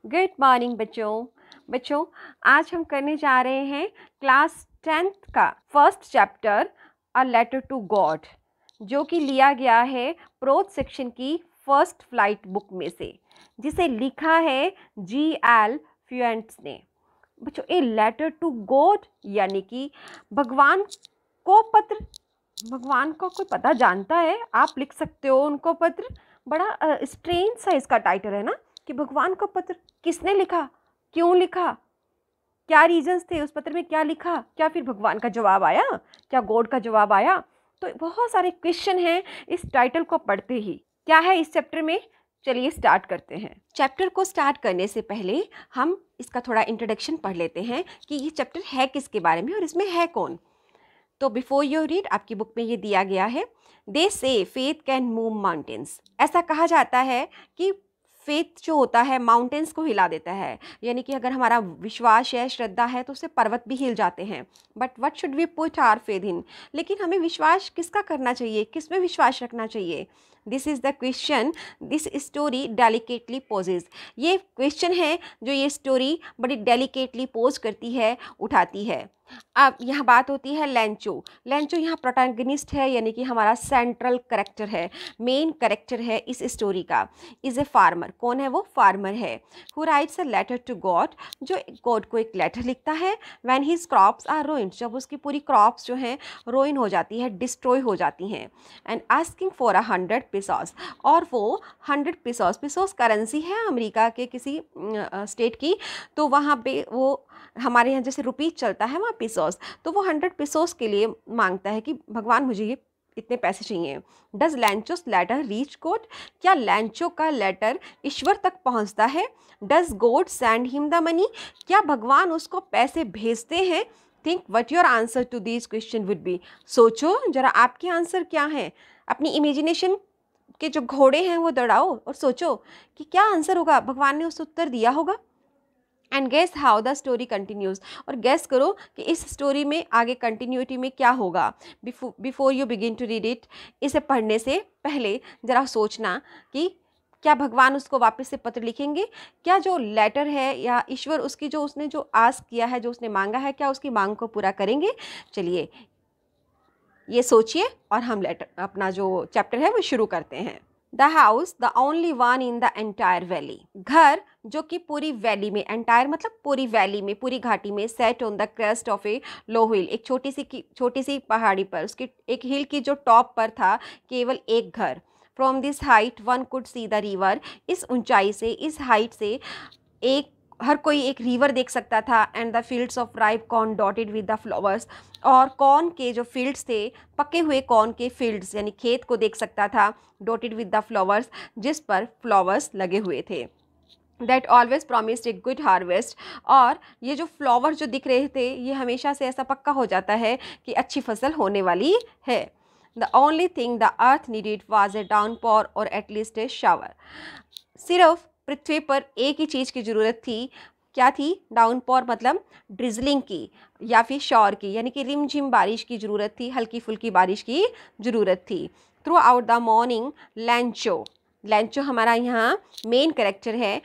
Good morning बच्चों आज हम करने जा रहे हैं क्लास 10th का first chapter a letter to God, जो कि लिया गया है प्रोज सेक्शन की फर्स्ट फ्लाइट बुक में से, जिसे लिखा है G.L. फ्यूएंट्स ने। बच्चों, ए लेटर टू गॉड यानी कि भगवान को पत्र। भगवान को कोई पता जानता है? आप लिख सकते हो उनको पत्र। बड़ा स्ट्रेंज सा इसका टाइटल है ना, कि भगवान को पत्र। किसने लिखा, क्यों लिखा, क्या रीजंस थे उस पत्र में, क्या लिखा, क्या फिर भगवान का जवाब आया, क्या गॉड का जवाब आया? तो बहुत सारे क्वेश्चन हैं इस टाइटल को पढ़ते ही। क्या है इस चैप्टर में, चलिए स्टार्ट करते हैं। चैप्टर को स्टार्ट करने से पहले हम इसका थोड़ा इंट्रोडक्शन पढ़ लेते हैं कि ये चैप्टर है किसके बारे में और इसमें है कौन। तो बिफोर यू रीड, आपकी बुक में ये दिया गया है, दे से फेथ कैन मूव माउंटेन्स। ऐसा कहा जाता है कि फेथ जो होता है माउंटेन्स को हिला देता है, यानी कि अगर हमारा विश्वास है, श्रद्धा है, तो उससे पर्वत भी हिल जाते हैं। But what should we put our faith in? लेकिन हमें विश्वास किसका करना चाहिए, किस में विश्वास रखना चाहिए? This is the question this story delicately poses. ये क्वेश्चन है जो ये स्टोरी बड़ी डेलिकेटली पोज करती है, उठाती है। अब यहाँ बात होती है लैंचो। लैंचो यहाँ प्रोटैगनिस्ट है, यानी कि हमारा सेंट्रल करेक्टर है, मेन करेक्टर है इस स्टोरी का। Is a farmer. कौन है वो? फार्मर है। Who writes a letter to God, जो गॉड को एक लेटर लिखता है। When his crops are ruined, जब उसकी पूरी क्रॉप्स जो हैं रोइन हो जाती है, डिस्ट्रॉय हो जाती हैं। एंड आस्किंग फॉर 100 पेसोस, और वो 100 पेसोस, पेसोस करेंसी है अमेरिका के किसी स्टेट की, तो वहाँ पे वो हमारे यहाँ जैसे रुपीज चलता है वहाँ पेसोस, तो वो 100 पेसोस के लिए मांगता है कि भगवान मुझे ये इतने पैसे चाहिए। Does Lencho's letter reach God, क्या लैंचो का लेटर ईश्वर तक पहुँचता है? Does God send him the money, क्या भगवान उसको पैसे भेजते हैं? Think what your answer to this question would be. सोचो जरा आपके आंसर क्या हैं। अपनी इमेजिनेशन के जो घोड़े हैं वो दौड़ाओ और सोचो कि क्या आंसर होगा, भगवान ने उस उत्तर दिया होगा। And guess how the story continues, और गेस करो कि इस स्टोरी में आगे कंटिन्यूटी में क्या होगा। Before you begin to read it, इसे पढ़ने से पहले ज़रा सोचना कि क्या भगवान उसको वापस से पत्र लिखेंगे? क्या जो लेटर है या ईश्वर उसकी जो उसने जो आस किया है, जो उसने मांगा है, क्या उसकी मांग को पूरा करेंगे? चलिए ये सोचिए और हम लेटर अपना जो चैप्टर है वो शुरू करते हैं। The house the only one in the entire valley, घर जो कि पूरी वैली में, एंटायर मतलब पूरी वैली में, पूरी घाटी में, set on the crest of a low hill, एक छोटी सी पहाड़ी पर, उसकी एक हिल की जो टॉप पर था केवल एक घर। From this height one could see the river, इस ऊंचाई से, इस हाइट से हर कोई एक रिवर देख सकता था। And the fields of ripe corn dotted with the flowers, और कॉर्न के जो फील्ड्स थे, पके हुए कॉर्न के फील्ड्स यानी खेत को देख सकता था, डॉटेड विद द फ्लावर्स, जिस पर फ्लावर्स लगे हुए थे। That always promised a good harvest, और ये जो फ्लावर जो दिख रहे थे ये हमेशा से ऐसा पक्का हो जाता है कि अच्छी फसल होने वाली है। The only thing the earth needed was a downpour और एटलीस्ट ए शावर, सिर्फ पृथ्वी पर एक ही चीज़ की ज़रूरत थी। क्या थी? डाउनपॉर मतलब ड्रिजलिंग की या फिर शॉर की, यानी कि रिमझिम बारिश की ज़रूरत थी, हल्की फुल्की बारिश की ज़रूरत थी। थ्रू आउट द मॉर्निंग लैंचो, लैंचो हमारा यहाँ मेन कैरेक्टर है,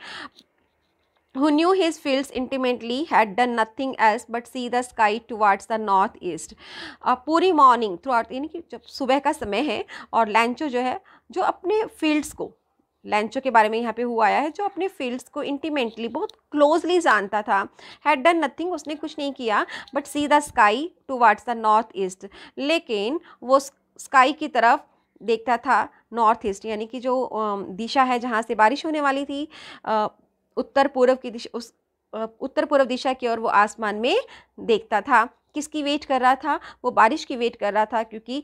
who knew his fields intimately had done nothing else but see the sky towards the north east। पूरी मॉर्निंग थ्रू आउट, यानी कि जब सुबह का समय है, और लैंचो जो है जो अपने फील्ड्स को, लैंचो के बारे में यहाँ पे हुआ आया है, जो अपने फील्ड्स को इंटीमेटली बहुत क्लोजली जानता था। हैड डन नथिंग, उसने कुछ नहीं किया, but see the sky towards the north east, लेकिन वो स्काई की तरफ देखता था, नॉर्थ ईस्ट यानी कि जो दिशा है जहाँ से बारिश होने वाली थी, उत्तर पूर्व की दिशा, उस उत्तर पूर्व दिशा की ओर वो आसमान में देखता था। किसकी वेट कर रहा था? वो बारिश की वेट कर रहा था, क्योंकि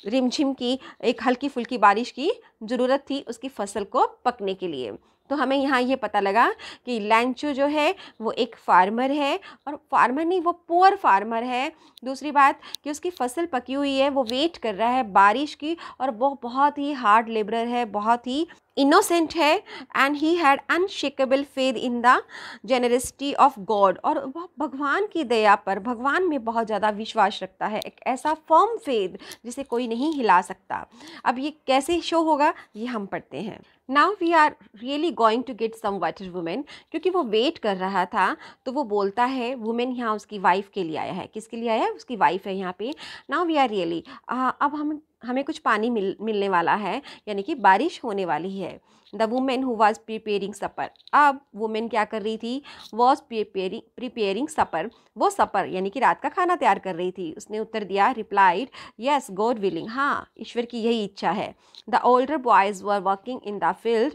रिमझिम की एक हल्की फुल्की बारिश की ज़रूरत थी उसकी फसल को पकने के लिए। तो हमें यहाँ ये पता लगा कि लैंचो जो है वो एक फार्मर है, और फार्मर नहीं, वो पुअर फार्मर है। दूसरी बात कि उसकी फसल पकी हुई है, वो वेट कर रहा है बारिश की, और वो बहुत ही हार्ड लेबरर है, बहुत ही इनोसेंट है and he had unshakeable faith in the generosity of God, और वह भगवान की दया पर, भगवान में बहुत ज़्यादा विश्वास रखता है, एक ऐसा फर्म फेथ जिसे कोई नहीं हिला सकता। अब ये कैसे शो होगा ये हम पढ़ते हैं। Now we are really going to get some water women, क्योंकि वो वेट कर रहा था तो वो बोलता है, वुमेन यहाँ उसकी वाइफ के लिए आया है। किसके लिए आया है? उसकी वाइफ है यहाँ पे। नाउ वी आर रियली, अब हमें कुछ पानी मिलने वाला है, यानी कि बारिश होने वाली है। The women who was preparing supper, अब वुमेन क्या कर रही थी? वॉज प्रिपेयरिंग सपर, वो सपर यानी कि रात का खाना तैयार कर रही थी। उसने उत्तर दिया, रिप्लाइड, यस गॉड विलिंग, हाँ ईश्वर की यही इच्छा है। The older boys were working in the field,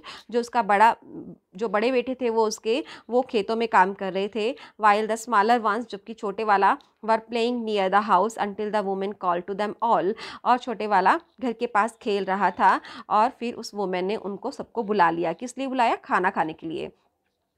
जो बड़े बेटे थे वो खेतों में काम कर रहे थे। वाइल द स्मॉलर वंस, जबकि छोटे वाला, were playing near the house until the women call to them all, और छोटे वाला घर के पास खेल रहा था और फिर उस वुमेन ने उनको सबको बुला लिया। किस लिए बुलाया? खाना खाने के लिए।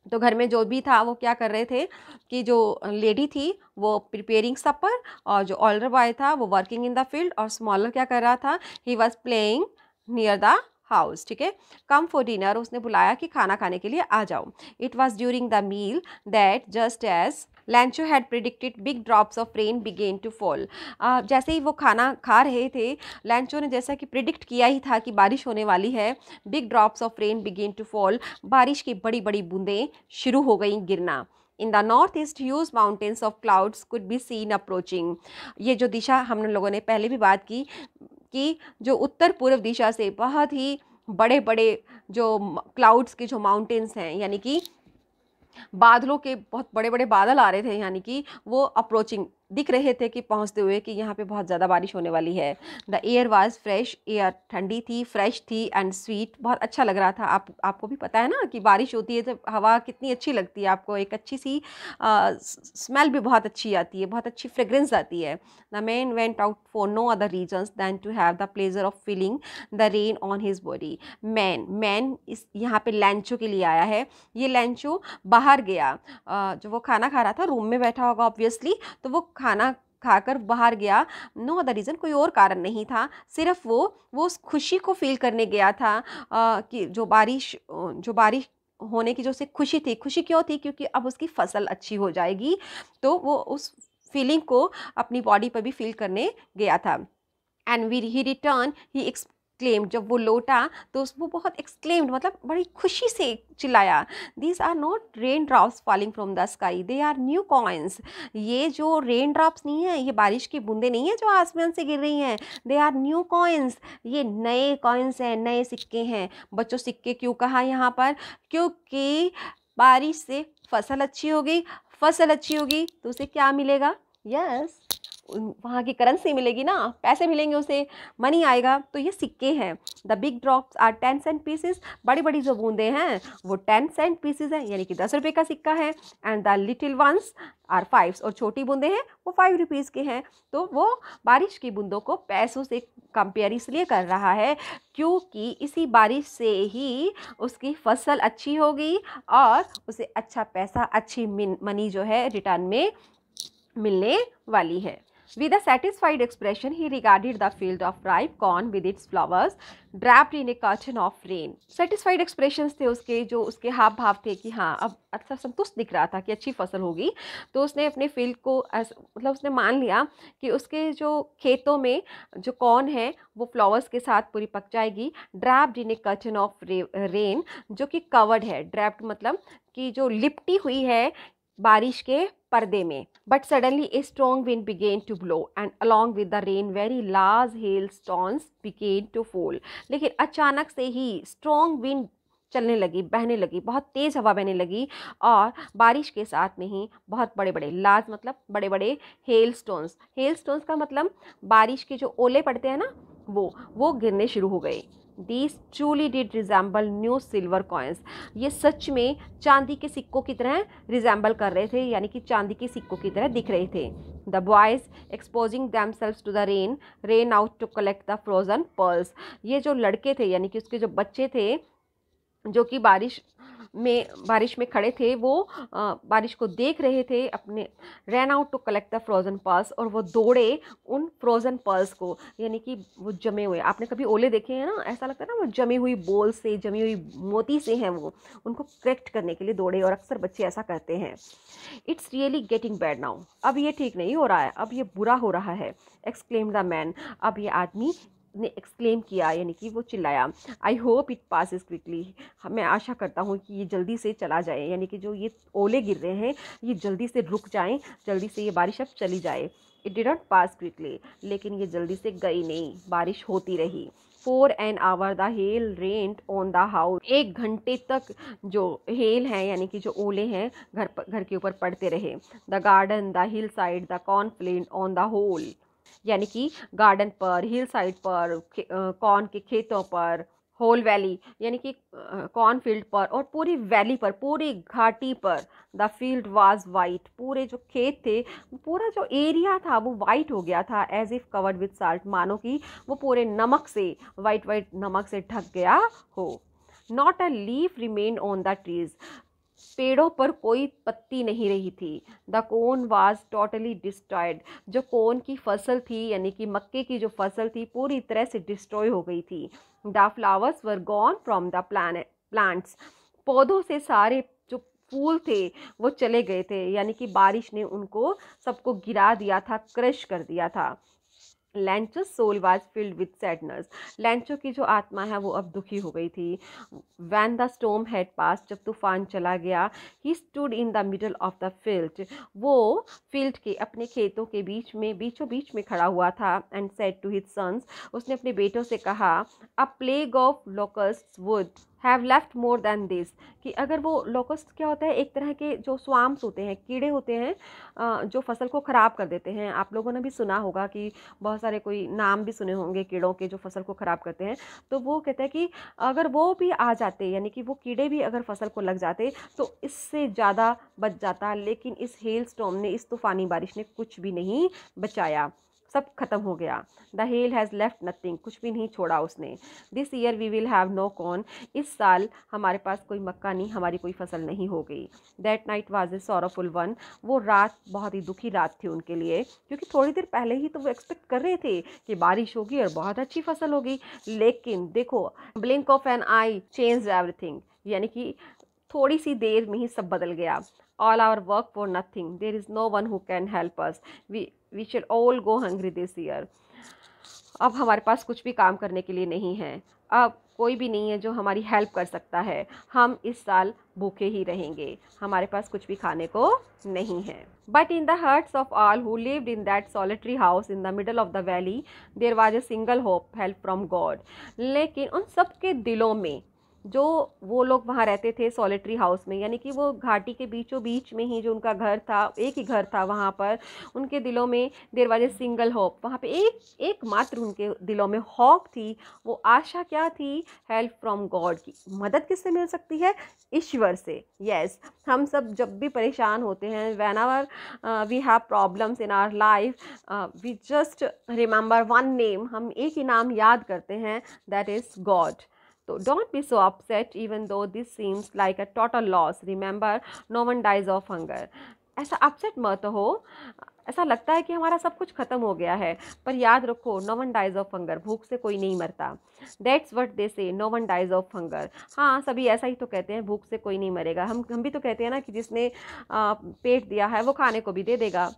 तो घर में जो भी था वो क्या कर रहे थे कि जो लेडी थी वो प्रिपेयरिंग सपर, और जो ओल्डर बॉय था वो वर्किंग इन द फील्ड, और स्मॉलर क्या कर रहा था? He was playing near the house. ठीक है, कम फॉर डिनर, उसने बुलाया कि खाना खाने के लिए आ जाओ। It was during the meal that just as Lencho had predicted big drops of rain began to fall. जैसे ही वो खाना खा रहे थे, लैंचो ने जैसा कि प्रिडिक्ट किया ही था कि बारिश होने वाली है। Big drops of rain began to fall, बारिश की बड़ी बड़ी बूंदें शुरू हो गई गिरना। In the north east huge mountains of clouds could be seen approaching. ये जो दिशा हम लोगों ने पहले भी बात की कि जो उत्तर पूर्व दिशा से बहुत ही बड़े बड़े जो क्लाउड्स के जो माउंटेन्स हैं, यानी कि बादलों के बहुत बड़े बड़े बादल आ रहे थे, यानी कि वो अप्रोचिंग दिख रहे थे कि पहुंचते हुए कि यहाँ पे बहुत ज़्यादा बारिश होने वाली है। The air was fresh, air ठंडी थी, फ्रेश थी एंड स्वीट, बहुत अच्छा लग रहा था। आपको भी पता है ना कि बारिश होती है तो हवा कितनी अच्छी लगती है, आपको एक अच्छी सी स्मेल भी बहुत अच्छी आती है, बहुत अच्छी फ्रेग्रेंस आती है। The man went out for no other reasons than to have the pleasure of feeling the rain on his body. Man इस यहाँ पे लैंचो के लिए आया है। ये लैंचो बाहर गया, जो वो खाना खा रहा था, रूम में बैठा होगा ऑब्वियसली, तो वो खाना खाकर बाहर गया। नो अदर रीज़न, कोई और कारण नहीं था, सिर्फ वो उस खुशी को फील करने गया था कि जो बारिश होने की जो उसे खुशी थी। खुशी क्यों थी? क्योंकि अब उसकी फसल अच्छी हो जाएगी, तो वो उस फीलिंग को अपनी बॉडी पर भी फील करने गया था। And we he return he exclaimed, जब वो लौटा तो वो बहुत एक्सक्लेम्ड मतलब बड़ी खुशी से चिल्लाया, these are not rain drops falling from the sky, they are new coins. ये जो रेन ड्रॉप्स नहीं है, ये बारिश की बूंदें नहीं है जो आसमान से गिर रही हैं, दे आर न्यू कॉइन्स, ये नए कॉइन्स हैं, नए सिक्के हैं। बच्चों सिक्के क्यों कहा यहाँ पर? क्योंकि बारिश से फसल अच्छी होगी, फसल अच्छी होगी तो उसे क्या मिलेगा? यस, वहाँ की करेंसी मिलेगी ना, पैसे मिलेंगे, उसे मनी आएगा। तो ये सिक्के हैं। The big drops are 10 cent pieces, बड़ी बड़ी जो बूंदे हैं वो 10 सेंट पीसेस हैं, यानी कि 10 रुपये का सिक्का है। And the little ones are 5, और छोटी बूंदे हैं वो 5 रुपीज़ के हैं। तो वो बारिश की बूंदों को पैसों से कंपेयर इसलिए कर रहा है क्योंकि इसी बारिश से ही उसकी फसल अच्छी होगी और उसे अच्छा पैसा, अच्छी मनी जो है रिटर्न में मिलने वाली है। With a satisfied expression, he regarded the field of ripe corn with its flowers draped in a curtain of rain. Satisfied expressions थे उसके, जो उसके हाव भाव थे कि हाँ अब अच्छा संतुष्ट दिख रहा था कि अच्छी फसल होगी। तो उसने अपने फील्ड को मतलब उसने मान लिया कि उसके जो खेतों में जो कॉर्न है वो फ्लावर्स के साथ पूरी पक जाएगी। Draped in A curtain of rain, जो कि कवर्ड है, ड्रैप्ड मतलब कि जो लिपटी हुई है बारिश के पर्दे में। But suddenly a strong wind began to blow and along with the rain very large hail stones began to fall. लेकिन अचानक से ही स्ट्रॉन्ग विंड चलने लगी, बहने लगी, बहुत तेज़ हवा बहने लगी, और बारिश के साथ में ही बहुत बड़े बड़े, लार्ज मतलब बड़े बड़े हेल स्टोन्स का मतलब बारिश के जो ओले पड़ते हैं ना वो गिरने शुरू हो गए। These truly did resemble new silver coins. ये सच में चांदी के सिक्कों की तरह रिजेंबल कर रहे थे, यानी कि चांदी के सिक्कों की तरह दिख रहे थे। The boys exposing themselves to the rain ran out to collect the frozen pearls. ये जो लड़के थे यानी कि उसके जो बच्चे थे जो कि बारिश बारिश में खड़े थे, वो बारिश को देख रहे थे, अपने ran out to collect the frozen pearls, और वो दौड़े उन फ्रोजन पर्ल्स को, यानी कि वो जमे हुए, आपने कभी ओले देखे हैं ना, ऐसा लगता है ना वो जमी हुई बोल से, जमी हुई मोती से हैं वो, उनको कलेक्ट करने के लिए दौड़े, और अक्सर बच्चे ऐसा करते हैं। It's really getting bad now, अब ये ठीक नहीं हो रहा है, अब ये बुरा हो रहा है, एक्सक्लेम्ड द मैन, अब ये आदमी ने एक्सक्लेम किया, यानी कि वो चिल्लाया। I hope it passes quickly, मैं आशा करता हूँ कि ये जल्दी से चला जाए, यानी कि जो ये ओले गिर रहे हैं ये जल्दी से रुक जाएं, जल्दी से ये बारिश अब चली जाए। It did not pass quickly, लेकिन ये जल्दी से गई नहीं, बारिश होती रही। For an hour the hell rained on the house, 1 घंटे तक जो हेल हैं, यानी कि जो ओले हैं, घर के ऊपर पड़ते रहे। The garden, the hill side, the cornfield on the whole, यानी कि गार्डन पर, हिल साइड पर, कॉर्न के खेतों पर, होल वैली यानी कि कॉर्न फील्ड पर, और पूरी वैली पर, पूरी घाटी पर। द फील्ड वाज वाइट, पूरे जो खेत थे, पूरा जो एरिया था वो वाइट हो गया था, as if covered with salt, मानो कि वो पूरे नमक से, वाइट वाइट नमक से ढक गया हो। Not a leaf remain on the trees, पेड़ों पर कोई पत्ती नहीं रही थी। The cone was totally destroyed, जो कोन की फसल थी, यानी कि मक्के की जो फसल थी, पूरी तरह से डिस्ट्रॉय हो गई थी। The flowers were gone from the plants, पौधों से सारे जो फूल थे वो चले गए थे, यानी कि बारिश ने उनको सबको गिरा दिया था, क्रश कर दिया था। Lencho's soul was filled with sadness, Lencho की जो आत्मा है वो अब दुखी हो गई थी। वैन द स्टॉर्म हैड पास, जब तूफान चला गया, he stood in the middle of the field, वो फील्ड के, अपने खेतों के बीच में, बीचों बीच में खड़ा हुआ था। And said to his sons, उसने अपने बेटों से कहा, a plague of locusts would have left more than this, कि अगर वो लोकस्ट क्या होता है, एक तरह के जो स्वाम्स होते हैं, कीड़े होते हैं, जो फसल को ख़राब कर देते हैं। आप लोगों ने भी सुना होगा कि बहुत सारे कोई नाम भी सुने होंगे कीड़ों के जो फसल को ख़राब करते हैं। तो वो कहते हैं कि अगर वो भी आ जाते, यानी कि वो कीड़े भी अगर फसल को लग जाते तो इससे ज़्यादा बच जाता, लेकिन इस हेल स्टॉर्म ने, इस तूफ़ानी बारिश ने कुछ भी नहीं बचाया, सब खत्म हो गया। The hail has left nothing, कुछ भी नहीं छोड़ा उसने। This year we will have no corn, इस साल हमारे पास कोई मक्का नहीं, हमारी कोई फसल नहीं हो गई। That night was a sorrowful one, वो रात बहुत ही दुखी रात थी उनके लिए, क्योंकि थोड़ी देर पहले ही तो वो एक्सपेक्ट कर रहे थे कि बारिश होगी और बहुत अच्छी फसल होगी, लेकिन देखो, blink of an eye changed everything, यानी कि थोड़ी सी देर में ही सब बदल गया। All our work for nothing, there is no one who can help us, we shall all go hungry this year, अब हमारे पास कुछ भी काम करने के लिए नहीं है, अब कोई भी नहीं है जो हमारी हेल्प कर सकता है, हम इस साल भूखे ही रहेंगे, हमारे पास कुछ भी खाने को नहीं है। But in the hearts of all who lived in that solitary house in the middle of the valley there was a single hope, help from God, लेकिन उन सबके दिलों में, जो वो लोग वहाँ रहते थे सॉलिटरी हाउस में, यानी कि वो घाटी के बीचों बीच में ही जो उनका घर था, एक ही घर था वहाँ पर, उनके दिलों में there was a single hope, वहाँ पे एकमात्र उनके दिलों में होप थी। वो आशा क्या थी? हेल्प फ्रॉम गॉड की, मदद किससे मिल सकती है? ईश्वर से। यस, हम सब जब भी परेशान होते हैं, whenever we have problems in our life, we just remember one name, हम एक ही नाम याद करते हैं, that is God. So don't be so upset even though this seems like a total loss. Remember, no one dies of hunger. ऐसा upset मत हो, ऐसा लगता है कि हमारा सब कुछ खत्म हो गया है, पर याद रखो, no one dies of hunger, भूख से कोई नहीं मरता। That's what they say, no one dies of hunger. हाँ, सभी ऐसा ही तो कहते हैं, भूख से कोई नहीं मरेगा। हम भी तो कहते हैं ना कि जिसने पेट दिया है वो खाने को भी दे देगा।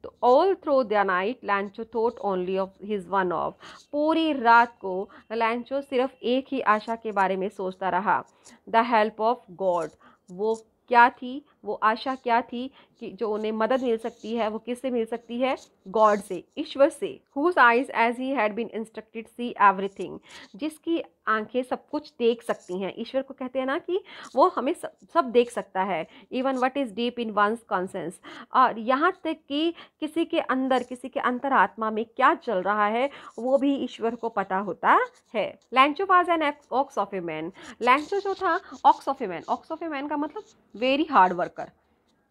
तो all through the night लैंचो thought only of his one of, पूरी रात को लैंचो सिर्फ एक ही आशा के बारे में सोचता रहा, द हेल्प ऑफ गॉड। वो क्या थी, वो आशा क्या थी कि जो उन्हें मदद मिल सकती है, वो किससे मिल सकती है? गॉड से, ईश्वर से। Whose eyes as he had been instructed see everything, जिसकी आंखें सब कुछ देख सकती हैं। ईश्वर को कहते हैं ना कि वो हमें सब देख सकता है, even what is deep in one's conscience, और यहाँ तक कि किसी के अंदर, किसी के अंतरात्मा में क्या चल रहा है वो भी ईश्वर को पता होता है। लैंचो was an ox of a man, लैंचो जो था ox of a man, ox of a man का मतलब वेरी हार्ड वर्कर,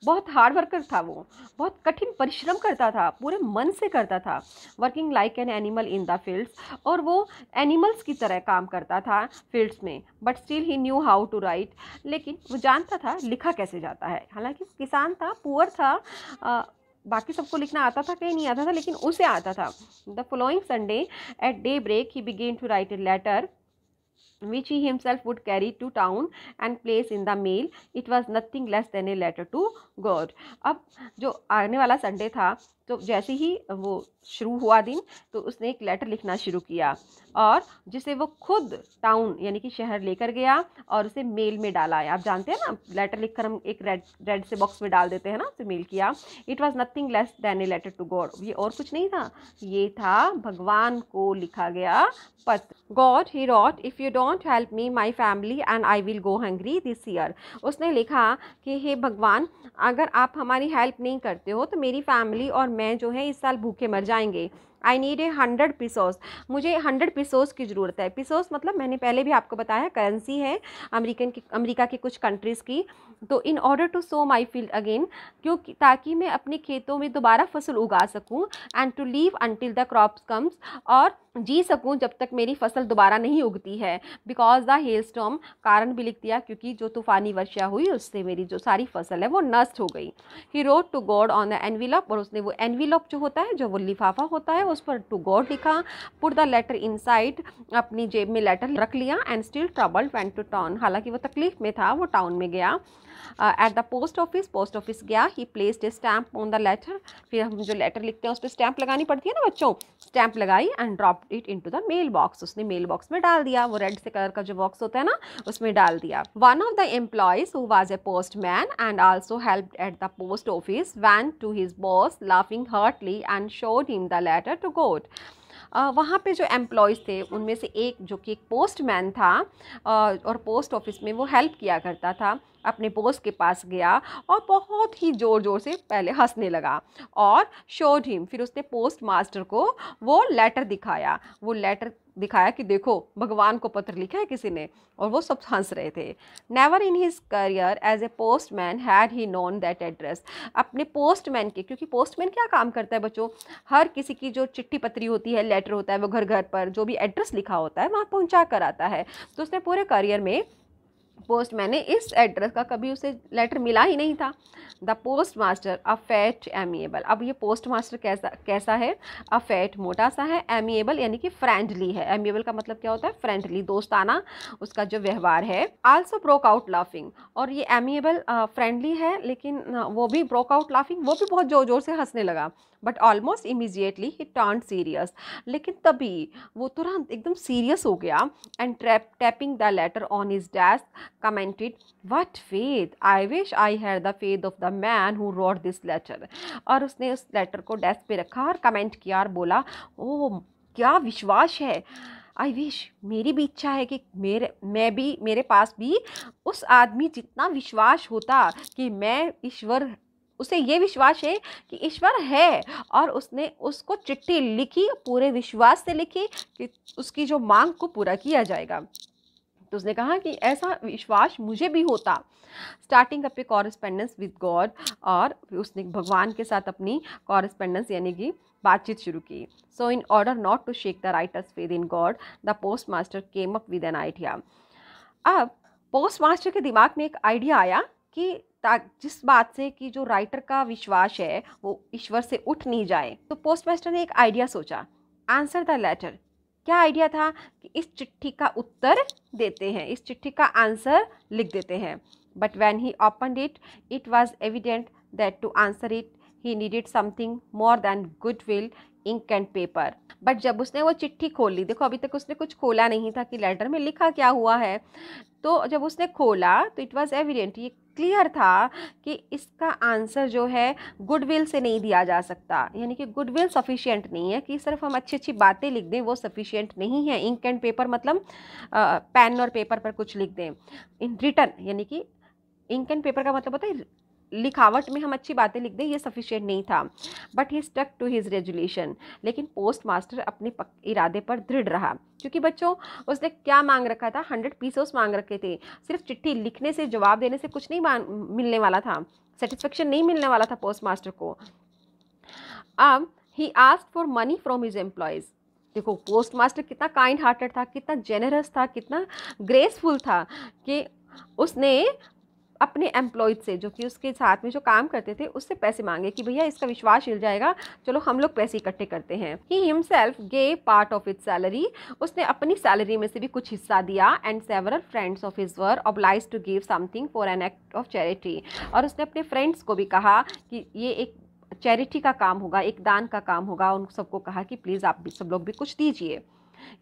बहुत हार्ड वर्कर था वो, बहुत कठिन परिश्रम करता था, पूरे मन से करता था। Working like an animal in the fields, और वो एनिमल्स की तरह काम करता था फील्ड्स में। But still he knew how to write, लेकिन वो जानता था लिखा कैसे जाता है। हालांकि वो किसान था, पुअर था, बाकी सबको लिखना आता था, कहीं नहीं आता था, लेकिन उसे आता था। The following Sunday at day break he began to write a letter which he himself would carry to town and place in the mail. It was nothing less than a letter to God. अब जो आने वाला Sunday था, तो जैसे ही वो शुरू हुआ दिन, तो उसने एक लेटर लिखना शुरू किया, और जिसे वो खुद टाउन यानी कि शहर लेकर गया और उसे मेल में डाला है। आप जानते हैं ना, लेटर लिखकर हम एक रेड से बॉक्स में डाल देते हैं ना, उसे मेल किया। It was nothing less than a letter to God. ये और कुछ नहीं था, ये था भगवान को लिखा गया पत्र। God, he wrote, if you don't help me my family and I will go hungry this year. उसने लिखा कि हे भगवान, अगर आप हमारी हेल्प नहीं करते हो तो मेरी फैमिली और मैं जो है इस साल भूखे मर जाएंगे। आई नीड ए 100 पिसोस, मुझे 100 पिसोस की ज़रूरत है। पिसोस मतलब मैंने पहले भी आपको बताया, करेंसी है अमेरिका की कुछ कंट्रीज़ की। तो in order to sow my field again, क्योंकि ताकि मैं अपने खेतों में दोबारा फसल उगा सकूं, and to live until the crops comes, और जी सकूं जब तक मेरी फसल दोबारा नहीं उगती है। बिकॉज द हेल स्टॉर्म, कारण भी लिख दिया क्योंकि जो तूफ़ानी वर्षा हुई उससे मेरी जो सारी फसल है वो नष्ट हो गई। He wrote to God on the envelope, और उसने वो एनविलप जो होता है, जो वो लिफाफा होता है, उस पर टू गॉड लिखा। पुट द लेटर इनसाइड, अपनी जेब में लेटर रख लिया। And still troubled went to town, हालांकि वो तकलीफ में था, वो टाउन में गया। एट द पोस्ट ऑफिस गया। He placed a stamp on the letter, फिर हम जो लेटर लिखते हैं उस पर स्टैम्प लगानी पड़ती है ना बच्चों, स्टैम्प लगाई। And drop it into the mail box, उसने मेल बॉक्स में डाल दिया, वो रेड से कलर का जो बॉक्स होता है ना, उसमें डाल दिया। One of the employees who was a postman and also helped at the post office went to his boss laughing heartily and showed him the letter to God. वहाँ पे जो एम्प्लॉयज़ थे उनमें से एक जो कि एक पोस्टमैन था, और पोस्ट ऑफिस में वो हेल्प किया करता था, अपने बॉस के पास गया और बहुत ही ज़ोर ज़ोर से पहले हंसने लगा। और शोड हिम, फिर उसने पोस्ट मास्टर को वो लेटर दिखाया, कि देखो भगवान को पत्र लिखा है किसी ने, और वो सब हंस रहे थे। Never in his career as a postman had he known that address, अपने पोस्टमैन के, क्योंकि पोस्टमैन क्या काम करता है बच्चों, हर किसी की जो चिट्ठी पत्री होती है, लेटर होता है, वो घर घर पर जो भी एड्रेस लिखा होता है वहाँ पहुँचा कर आता है। तो उसने पूरे करियर में पोस्टमैन ने इस एड्रेस का कभी उसे लेटर मिला ही नहीं था। The post master a fat amiable, अब ये पोस्ट मास्टर कैसा है, अ फैट मोटा सा है, एमिएबल यानी कि फ्रेंडली है। एमिएबल का मतलब क्या होता है, फ्रेंडली, दोस्ताना उसका जो व्यवहार है। आल्सो ब्रोक आउट लाफिंग, और ये एमिएबल फ्रेंडली है, लेकिन वो भी ब्रोक आउट लाफिंग, वो भी बहुत जोर जोर से हंसने लगा। But almost immediately he turned serious, लेकिन तभी वो तुरंत एकदम सीरियस हो गया। And tapping the later on his desk commented, what faith, I wish I had the faith of the man who wrote this letter। और उसने उस लेटर को डेस्क पे रखा और कमेंट किया और बोला, ओह क्या विश्वास है, आई विश, मेरी भी इच्छा है कि मेरे पास भी उस आदमी जितना विश्वास होता कि मैं ईश्वर, उसे ये विश्वास है कि ईश्वर है, और उसने उसको चिट्ठी लिखी, पूरे विश्वास से लिखी कि उसकी जो मांग को पूरा किया जाएगा। तो उसने कहा कि ऐसा विश्वास मुझे भी होता। Starting up a correspondence with God, और उसने भगवान के साथ अपनी कॉरेस्पेंडेंस यानी कि बातचीत शुरू की। So in order not to shake the writer's faith in God, the post master came up with an idea. अब पोस्ट मास्टर के दिमाग में एक आइडिया आया कि जिस बात से कि जो राइटर का विश्वास है वो ईश्वर से उठ नहीं जाए, तो पोस्ट मास्टर ने एक आइडिया सोचा, आंसर द लेटर। क्या आइडिया था कि इस चिट्ठी का उत्तर देते हैं, इस चिट्ठी का आंसर लिख देते हैं। But when he opened it, it was evident that to answer it he needed something more than goodwill, ink and paper. But जब उसने वो चिट्ठी खोली, देखो अभी तक उसने कुछ खोला नहीं था कि लेटर में लिखा क्या हुआ है, तो जब उसने खोला तो इट वाज एविडेंट, ये क्लियर था कि इसका आंसर जो है गुडविल से नहीं दिया जा सकता, यानी कि गुडविल सफिशिएंट नहीं है, कि सिर्फ हम अच्छी अच्छी बातें लिख दें वो सफिशिएंट नहीं है। इंक एंड पेपर मतलब पेन और पेपर पर कुछ लिख दें। इन रिटन यानी कि इंक एंड पेपर का मतलब होता है लिखावट में हम अच्छी बातें लिख दें, ये सफिशिएंट नहीं था। But he stuck to his resolution, लेकिन पोस्ट मास्टर अपने इरादे पर दृढ़ रहा, क्योंकि बच्चों उसने क्या मांग रखा था, 100 पीसोस मांग रखे थे। सिर्फ चिट्ठी लिखने से, जवाब देने से कुछ नहीं मिलने वाला था, सेटिस्फेक्शन नहीं मिलने वाला था पोस्ट मास्टर को। अब he asked for money from his employees. देखो पोस्ट मास्टर कितना काइंड हार्टेड था, कितना जेनरस था, कितना ग्रेसफुल था कि उसने अपने एम्प्लॉयज से, जो कि उसके साथ में जो काम करते थे, उससे पैसे मांगे कि भैया इसका विश्वास हिल जाएगा, चलो हम लोग पैसे इकट्ठे करते हैं। He himself gave part of its salary, उसने अपनी सैलरी में से भी कुछ हिस्सा दिया। And several friends of his were obliged to give something for an act of charity, और उसने अपने फ्रेंड्स को भी कहा कि ये एक चैरिटी का काम होगा, एक दान का काम होगा। उन सबको कहा कि प्लीज़ आप भी सब लोग भी कुछ दीजिए।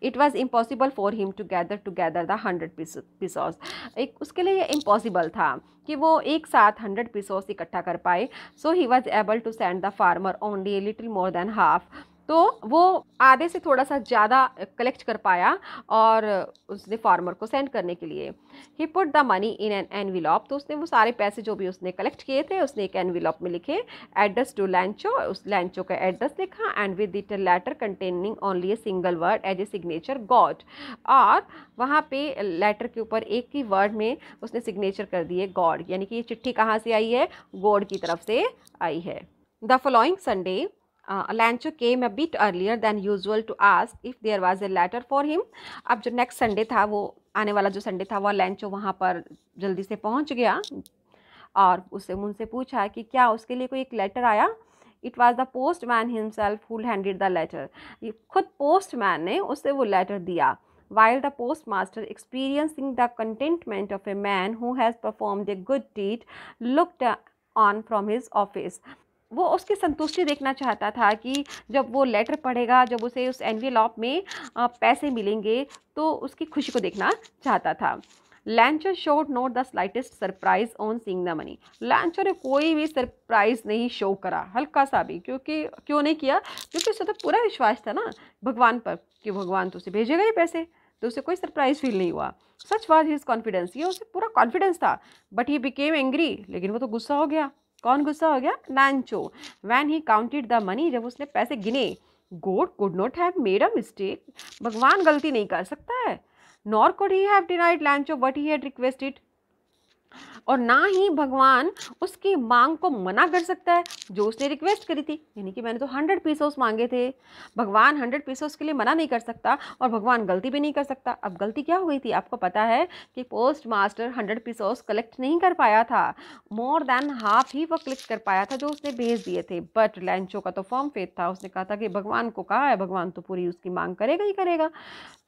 It was impossible for him to gather the 100 pesos। एक उसके लिए ये इम्पॉसिबल था कि वो एक साथ 100 pesos इकट्ठा कर पाए। So he was able to send the farmer only a little more than half. तो वो आधे से थोड़ा सा ज़्यादा कलेक्ट कर पाया और उसने फार्मर को सेंड करने के लिए। He put the money in an envelope, तो उसने वो सारे पैसे जो भी उसने कलेक्ट किए थे उसने एक एनविलॉप में लिखे। एड्रेस टू लैंचो, उस लैंचो का एड्रेस लिखा। And with it letter containing only a single word as a signature God, और वहाँ पे लेटर के ऊपर एक ही वर्ड में उसने सिग्नेचर कर दिए गॉड, यानी कि ये चिट्ठी कहाँ से आई है, गॉड की तरफ से आई है। The following Sunday Lencho came a bit earlier than usual to ask if there was a letter for him. अब जो नेक्स्ट संडे था, वो आने वाला जो संडे था, वह लैंचो वहाँ पर जल्दी से पहुँच गया और उससे उनसे पूछा कि क्या उसके लिए कोई एक लेटर आया। It was the post man himself who handed the letter, खुद पोस्ट मैन ने उससे वो लेटर दिया। While the postmaster, experiencing the contentment of a man who has performed a good deed, looked on from his office, वो उसकी संतुष्टि देखना चाहता था कि जब वो लेटर पढ़ेगा, जब उसे उस एनवेलॉप में पैसे मिलेंगे, तो उसकी खुशी को देखना चाहता था। लैंचो showed not the slightest surprise on seeing the money, लैंचो ने कोई भी सरप्राइज नहीं शो करा, हल्का सा भी। क्यों नहीं किया? क्योंकि उसे तो पूरा विश्वास था ना भगवान पर कि भगवान तो उसे भेजेगा ही पैसे, तो उसे कोई सरप्राइज फील नहीं हुआ। सच वाज हिज कॉन्फिडेंस, ये उसे पूरा कॉन्फिडेंस था। बट ही बिकेम एंग्री, लेकिन वो तो गुस्सा हो गया। कौन गुस्सा हो गया? लैंचो। When he counted the money, जब उसने पैसे गिने। God could not have made a mistake, भगवान गलती नहीं कर सकता है। Nor could he have denied लैंचो what he had requested, और ना ही भगवान उसकी मांग को मना कर सकता है जो उसने रिक्वेस्ट करी थी। यानी कि मैंने तो 100 pesos मांगे थे, भगवान 100 pesos के लिए मना नहीं कर सकता और भगवान गलती भी नहीं कर सकता। अब गलती क्या हो गई थी? आपको पता है कि पोस्ट मास्टर 100 pesos कलेक्ट नहीं कर पाया था, मोर देन हाफ ही वो कलेक्ट कर पाया था जो उसने भेज दिए थे। बट लैंचो का तो फर्म फेथ था, उसने कहा था कि भगवान को कहा है, भगवान तो पूरी उसकी मांग करेगा ही करेगा।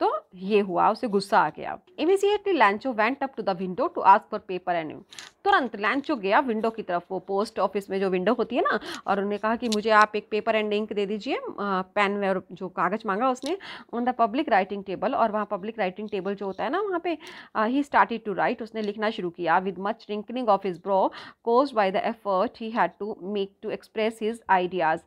तो ये हुआ, उसे गुस्सा आ गया। Immediately Lencho went up to the window to ask for paper and ink, तुरंत लैंचो गया विंडो की तरफ, वो पोस्ट ऑफिस में जो विंडो होती है ना, और उन्होंने कहा कि मुझे आप एक पेपर एंड इंक दे दीजिए, पेन और जो कागज़ मांगा उसने। On the public writing table, और वहाँ पब्लिक राइटिंग टेबल जो होता है ना, वहाँ पे ही स्टार्टेड टू राइट, उसने लिखना शुरू किया। With much wrinkling of his brow caused by the effort he had to make to express his ideas.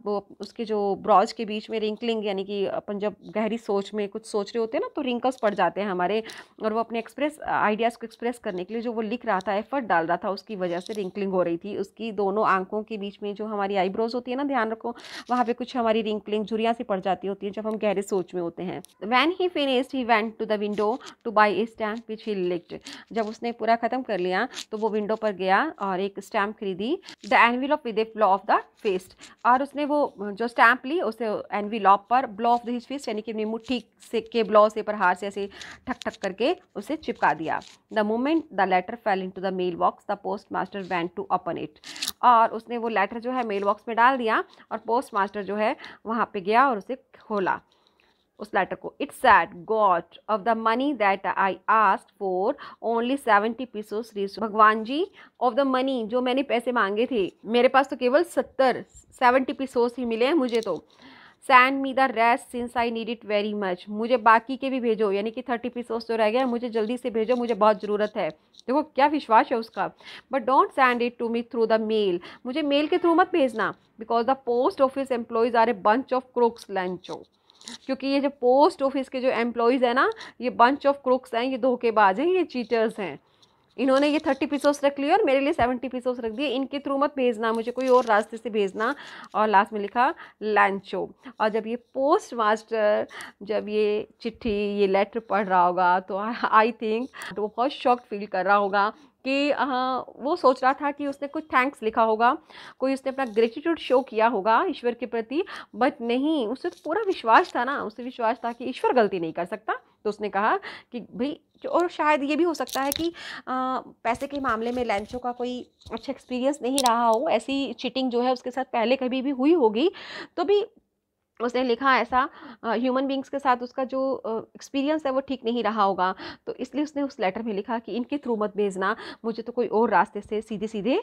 वो उसके जो ब्रॉज के बीच में रिंकलिंग, यानी कि अपन जब गहरी सोच में कुछ सोच रहे होते हैं ना, तो रिंकल्स पड़ जाते हैं हमारे, और वो अपने एक्सप्रेस आइडियाज़ को एक्सप्रेस करने के लिए जो वो लिख रहा था, एफर्ट डाल रहा था, उसकी वजह से रिंकलिंग हो रही थी। उसकी दोनों आंखों के बीच में जो हमारी आईब्रोज होती है ना, ध्यान रखो, वहाँ पे कुछ हमारी रिंकलिंग झुर्रियाँ सी पड़ जाती होती हैं जब हम गहरे सोच में होते हैं। When he finished he went to the window to buy a stamp which he licked, जब उसने पूरा खत्म कर लिया तो वो विंडो पर गया और एक स्टैम्प खरीदी। The envelope with a blow of the fist, और उसने वो जो स्टैम्प ली उसे एनवेलप पर ब्लो ऑफ हिज फिस्ट, यानी कि अपनी मुट्ठी से के ब्लो से पर हाथ से ऐसे ठक ठक करके उसे चिपका दिया। The moment the letter fell into the mail box the post master went to open it, और उसने वो लेटर जो है मेल बॉक्स में डाल दिया और पोस्ट मास्टर जो है वहाँ पे गया और उसे खोला उस लेटर को। It sad God of the money that I asked for only 70 pesos reached, भगवान जी ऑफ द मनी, जो मैंने पैसे मांगे थे मेरे पास तो केवल 70 pesos ही मिले हैं मुझे तो। Send me the rest since I need it very much, मुझे बाकी के भी भेजो, यानी कि 30 pesos जो रह गया मुझे जल्दी से भेजो, मुझे बहुत ज़रूरत है। देखो क्या विश्वास है उसका। But don't send it to me through the mail, मुझे मेल के थ्रू मत भेजना, because the post office employees are a bunch of crooks Lencho, क्योंकि ये जो पोस्ट ऑफिस के जो एम्प्लॉयज़ हैं ना, ये बंच ऑफ क्रूक्स हैं, ये धोखेबाज हैं, ये चीटर्स हैं। इन्होंने ये 30 एपिसोड्स रख लिए और मेरे लिए 70 एपिसोड्स रख दिए, इनके थ्रू मत भेजना, मुझे कोई और रास्ते से भेजना। और लास्ट में लिखा लैंचो। और जब ये पोस्ट मास्टर जब ये चिट्ठी ये लेटर पढ़ रहा होगा तो आई थिंक वो बहुत शॉक्ड फील कर रहा होगा कि वो सोच रहा था कि उसने कुछ थैंक्स लिखा होगा, कोई उसने अपना ग्रेटिट्यूड शो किया होगा ईश्वर के प्रति, बट नहीं, उसे तो पूरा विश्वास था ना, उसे विश्वास था कि ईश्वर गलती नहीं कर सकता। तो उसने कहा कि भाई, और शायद ये भी हो सकता है कि पैसे के मामले में लैंचो का कोई अच्छा एक्सपीरियंस नहीं रहा हो, ऐसी चीटिंग जो है उसके साथ पहले कभी भी हुई होगी, तो भी उसने लिखा ऐसा, ह्यूमन बींग्स के साथ उसका जो एक्सपीरियंस है वो ठीक नहीं रहा होगा, तो इसलिए उसने उस लेटर में लिखा कि इनके थ्रू मत भेजना, मुझे तो कोई और रास्ते से सीधे सीधे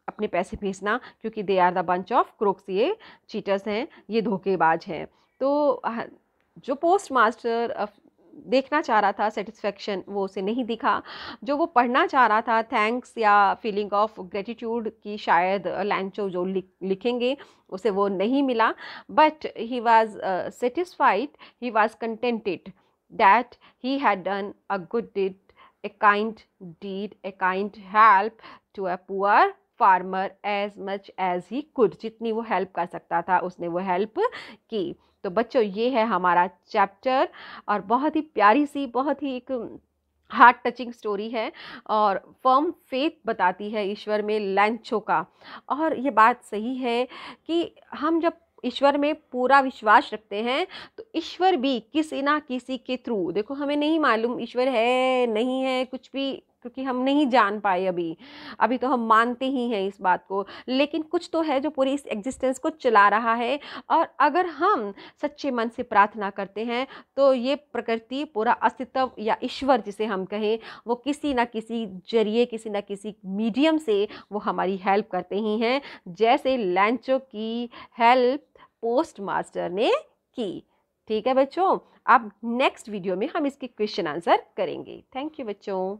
अपने पैसे भेजना, क्योंकि they are the bunch of crooks, ये चीटर्स हैं, ये धोखेबाज हैं। तो जो पोस्ट मास्टर देखना चाह रहा था सेटिस्फेक्शन, वो उसे नहीं दिखा। जो वो पढ़ना चाह रहा था थैंक्स या फीलिंग ऑफ ग्रेटिट्यूड की शायद लैंचो जो लिखेंगे, उसे वो नहीं मिला। But he was satisfied, he was contented that he had done a good deed, a kind deed, a kind help to a poor farmer as much as he could। जितनी वो हेल्प कर सकता था उसने वो हेल्प की। तो बच्चों, ये है हमारा चैप्टर, और बहुत ही प्यारी सी, बहुत ही एक हार्ट टचिंग स्टोरी है, और फर्म फेथ बताती है ईश्वर में लैंचो का। और ये बात सही है कि हम जब ईश्वर में पूरा विश्वास रखते हैं तो ईश्वर भी किसी ना किसी के थ्रू, देखो हमें नहीं मालूम ईश्वर है नहीं है कुछ भी, क्योंकि हम नहीं जान पाए अभी, अभी तो हम मानते ही हैं इस बात को, लेकिन कुछ तो है जो पूरी इस एग्जिस्टेंस को चला रहा है। और अगर हम सच्चे मन से प्रार्थना करते हैं तो ये प्रकृति, पूरा अस्तित्व या ईश्वर जिसे हम कहें, वो किसी ना किसी जरिए, किसी ना किसी मीडियम से वो हमारी हेल्प करते ही हैं, जैसे लैंचो की हेल्प पोस्ट मास्टर ने की। ठीक है बच्चों, अब नेक्स्ट वीडियो में हम इसकी क्वेश्चन आंसर करेंगे। थैंक यू बच्चों।